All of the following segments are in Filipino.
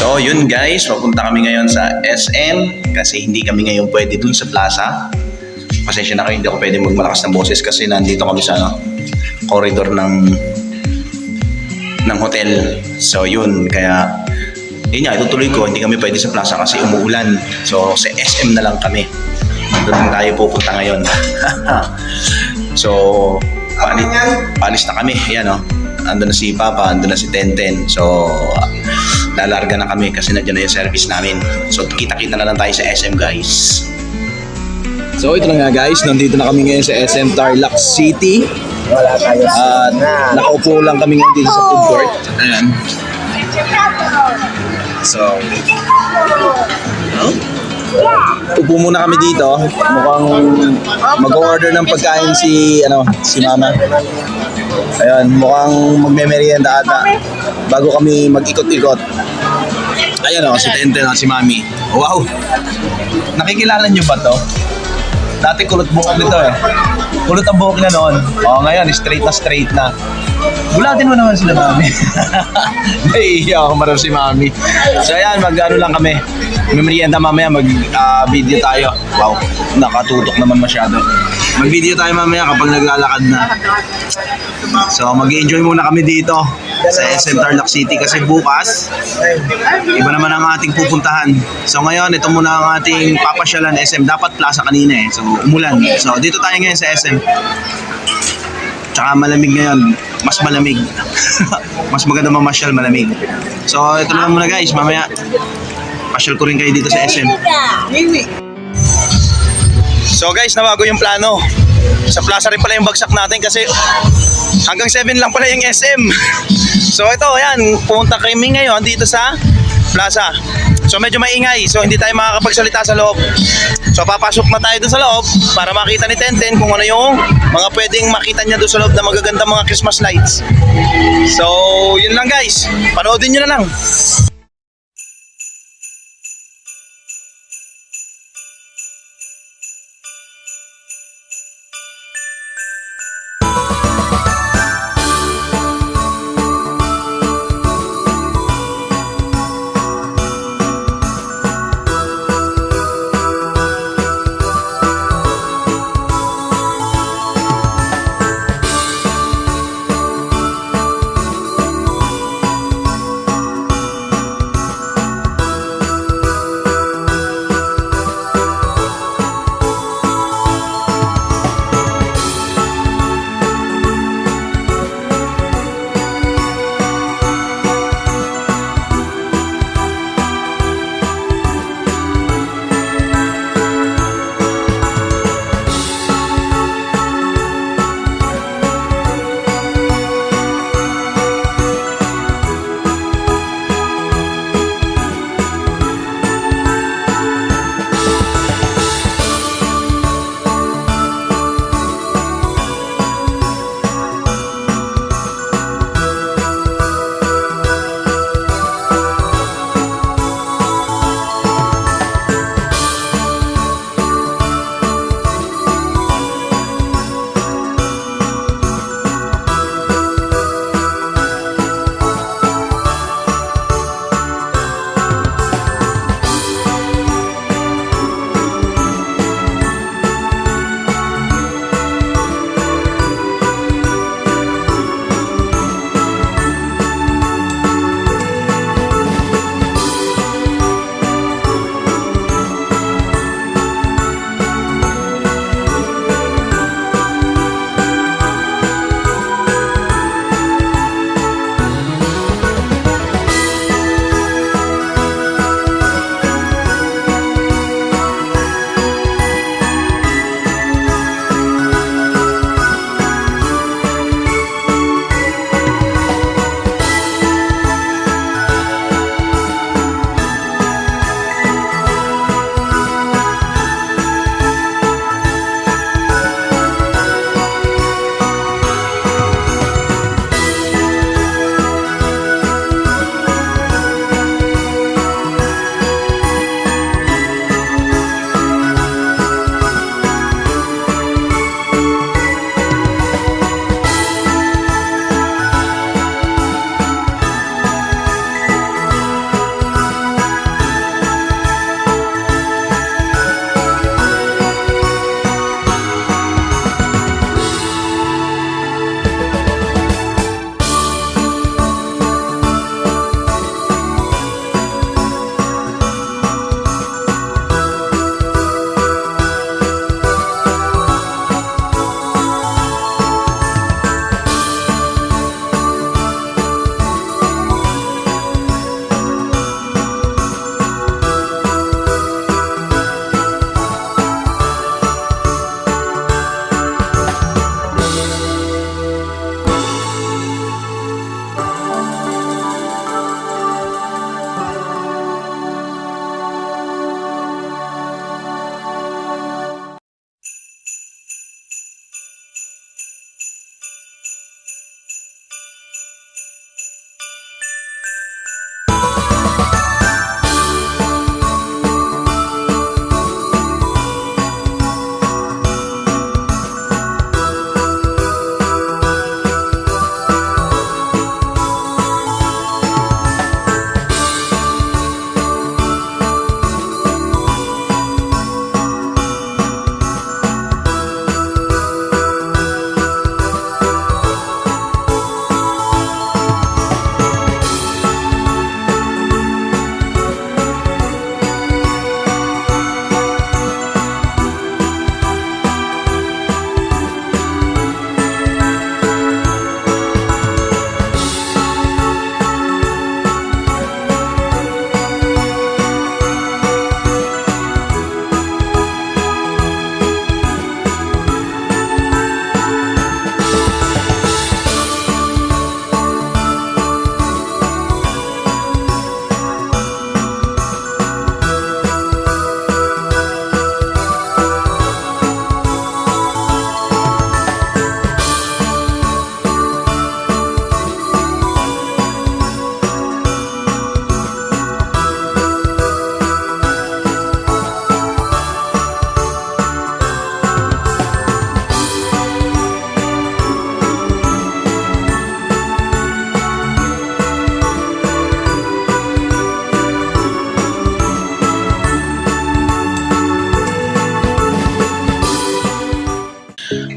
So yun guys, papunta kami ngayon sa SM kasi hindi kami ngayon pwede dun sa plaza. Pasensya na kayo, hindi ako pwede magmalakas ng boses kasi nandito kami sa corridor ng hotel. So yun, kaya yun nga, itutuloy ko, hindi kami pwede sa plaza kasi umuulan. So sa SM na lang kami. Doon tayo pupunta ngayon. So palis na kami, yan o. Ando na si Papa, ando na si Tenten. So lalarga na kami kasi nandiyan na yung service namin. So kita-kita na lang tayo sa SM guys. So ito na nga guys, nandito na kami ngayon sa SM Tarlac City. At nakaupo lang kami ngayon dito sa food court. Ayan. So upo muna kami dito. Mukhang mag-order ng pagkain si Mama. Ayan, mukhang magme-merienda ata bago kami mag-ikot-ikot. Ayan o, si Tenten at si Mami. Wow! Nakikilala nyo ba to? Dati kulot buhok nito eh. Kulot ang buhok na noon. O ngayon, straight na. Bulatin mo naman sila, Mami. Naiiya ako marami si Mami. So ayan, mag-ano lang kami. Merienda mamaya, mag-video tayo. Wow, nakatutok naman masyado. Mag-video tayo mamaya kapag naglalakad na. So mag-enjoy muna kami dito sa SM Tarlac City kasi bukas iba naman ang ating pupuntahan. So ngayon, ito muna ang ating papasyalan SM. Dapat plaza kanina eh. So umulan. So dito tayo ngayon sa SM. Tsaka malamig ngayon. Mas malamig. Mas maganda mamasyal, malamig. So ito na muna guys. Mamaya pasyal ko rin kayo dito sa SM. So guys, nabago yung plano. Sa plaza rin pala yung bagsak natin kasi hanggang 7 lang pala yung SM. So ito, ayan, pumunta kami ngayon dito sa plaza. So medyo maingay, so hindi tayo makakapagsalita sa loob. So papasok na tayo doon sa loob para makita ni Tenten kung ano yung mga pwedeng makita niya doon sa loob na magaganda mga Christmas lights. So yun lang guys, panoodin nyo na lang.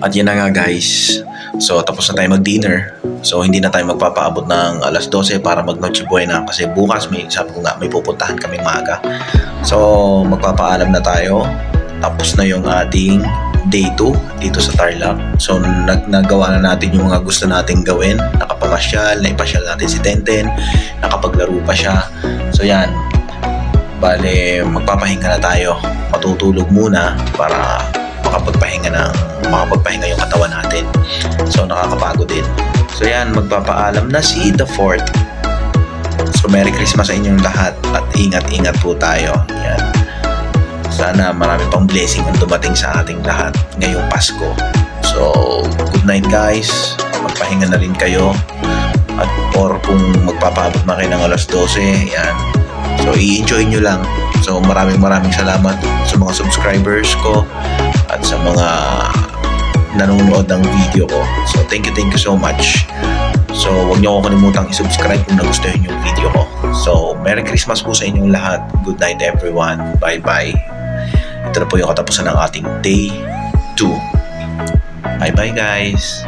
At yan na nga guys. So tapos na tayo mag-dinner. So hindi na tayo magpapaabot ng alas 12 para mag Noche Buena kasi bukas sabi ko nga may pupuntahan kaming maaga. So magpapaalam na tayo. Tapos na yung ating day 2 dito sa Tarlac. So nagawa na natin yung mga gusto nating gawin. Nakapamasyal, naipasyal natin si Tenten, nakapaglaro pa siya. So yan. Bale, magpapahinga na tayo. Matutulog muna para makapagpahinga yung katawan natin. So nakakapagod din. So yan, magpapaalam na si The Fourth. So Merry Christmas sa inyong lahat at ingat-ingat po tayo. Yan. Sana marami pang blessing ang dumating sa ating lahat ngayong Pasko. So good night guys. Magpahinga na rin kayo. At or kung magpapaabot na kayo ng alas 12, yan. So i-enjoy nyo lang. So maraming salamat sa mga subscribers ko at sa mga nanonood ng video ko. So thank you so much. So huwag niyo ako kalimutang i-subscribe kung nagustuhan yung video ko. So Merry Christmas po sa inyong lahat. Good night everyone. Bye bye. Ito na po yung katapusan ng ating day 2. Bye bye guys.